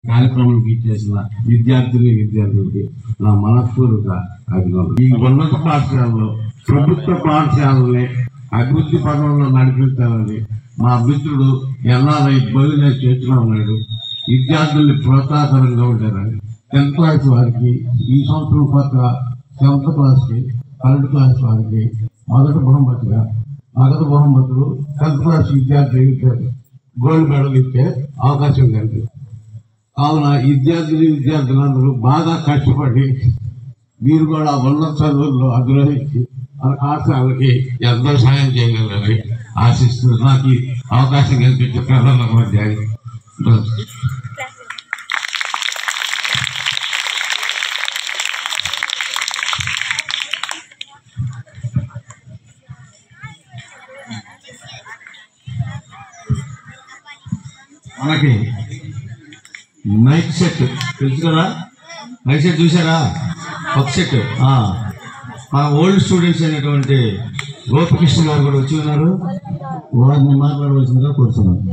కార్యక్రమానికి ఇచ్చేసిన విద్యార్థులకి నా మనస్ఫూర్తిక అభినందనలు. ఈ ఉన్నత పాఠశాలలో ప్రభుత్వ పాఠశాలని అభివృద్ధి పదంలో నడిపించాలని మా మిత్రుడు ఎన్ఆర్ఐ బదిలీ చేస్తూ ఉన్నాడు. విద్యార్థుల్ని ప్రోత్సాహకరంగా ఉంటారని 10th క్లాస్ వారికి ఈ సంవత్సరం కొత్త 7th క్లాస్కి 12th క్లాస్ వారికి నగదు బహుమతులు 10th క్లాస్ విద్యార్థులు గోల్డ్ మెడల్ ఇచ్చే అవకాశం కలిగింది. కావున విద్యార్థులందరూ బాగా కష్టపడి మీరు కూడా ఉన్నత చదువుల్లో అగ్రహించి మన పాఠశాలకి ఎంతో సాయం చేయగలరని ఆశిస్తూ నాకు అవకాశం కల్పించే ప్రధానోపాధ్యాయులు మనకి మైక్ సెట్ తెలుసు కదా, మైక్ సెట్ చూసారా? ఒక సెట్ మన ఓల్డ్ స్టూడెంట్స్ అయినటువంటి గోపికృష్ణ గారు కూడా వచ్చి ఉన్నారు. వారిని మాట్లాడవలసిందిగా కోరుతున్నాను.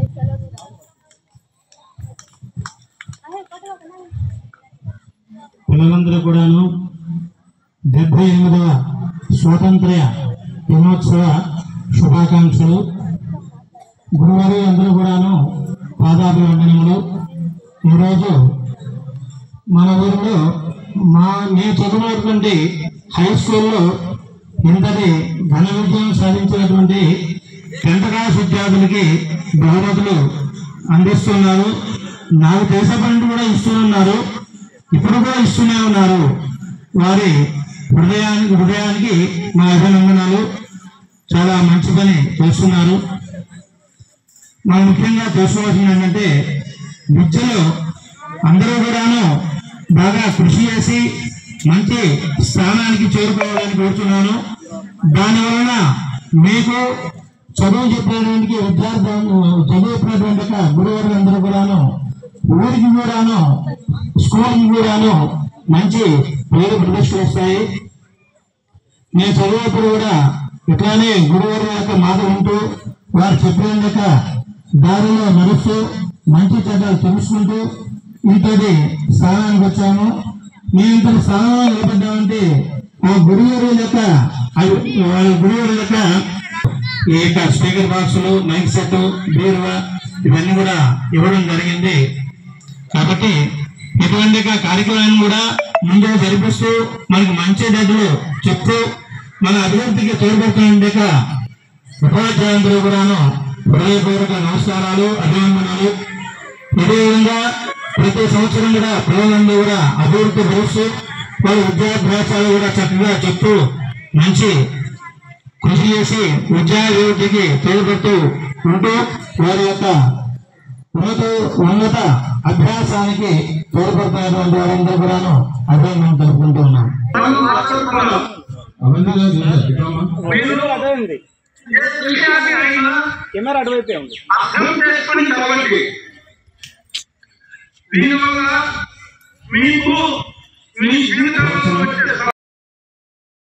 పిల్లలందరూ కూడాను 78వ స్వాతంత్ర దినోత్సవ శుభాకాంక్షలు. గురువారు అందరూ కూడాను పాదాభివందనములు. ఈరోజు మన ఊరిలో నేను చదివినటువంటి హై స్కూల్లో ఇంతటి ఘన విజయం సాధించినటువంటి 10th క్లాస్ విద్యార్థులకి బహుమతులు అందిస్తున్నారు. నాకు దేశపండి కూడా ఇస్తున్నారు, ఇప్పుడు కూడా ఇస్తూనే ఉన్నారు. వారి హృదయానికి మా అభినందనలు. చాలా మంచి పని చేస్తున్నారు. మనం ముఖ్యంగా తెలుసుకోవాల్సింది ఏంటంటే విద్యలో అందరూ కూడాను బాగా కృషి చేసి మంచి స్థానానికి చేరుకోవాలని కోరుతున్నాను. దానివలన మీకు చదువు చెప్పేటువంటి చదువు చెప్పినటువంటి గురువులందరూ కూడాను ఊరికి కూడాను స్కూల్కి కూడాను మంచి పేరు ప్రతిష్టలు వస్తాయి. నేను చదివేప్పుడు కూడా ఇట్లానే గురువుల యొక్క మాట ఉంటూ వారు చెప్పిన దారిలో నడుస్తూ మంచి చెడ్డలు తెలుసుకుంటూ ఇంతటి స్థానానికి వచ్చాము. మేము ఇంతటి స్థానంలో నిలబడ్డామంటే ఆ గురువుల యొక్క ఈ యొక్క స్పీకర్ బాక్సులు, మైక్ సెట్, బీరువా ఇవన్నీ కూడా ఇవ్వడం జరిగింది. కాబట్టి ఇటువంటి కార్యక్రమాన్ని కూడా ముందుకు జరిపిస్తూ మనకు మంచి చెడ్డలు చెప్తూ మన అభివృద్ధికి తోడ్పడుతున్న ఉపాధ్యాయులందరూ కూడాను హృదయపూర్వక నమస్కారాలు, అభినందనలు. ఇదేవిధంగా ప్రతి సంవత్సరం కూడా పిల్లలందరూ కూడా అభివృద్ధి పరుస్తూ వాళ్ళ విద్యాభ్యాసాలు కూడా చక్కగా చెప్తూ మంచి కృషి చేసి విద్యాభివృద్ధికి తోడ్పడుతూ ఉంటూ వారి యొక్క ఉన్నత అభ్యాసానికి తోడ్పడుతున్నటువంటి వారందరూ కూడాను అభినందనలు తెలుపుకుంటూ ఉన్నాం. కెమెరా అటువైపే ఉంది. దీనివల్ల మీకు మీ జీవితంలో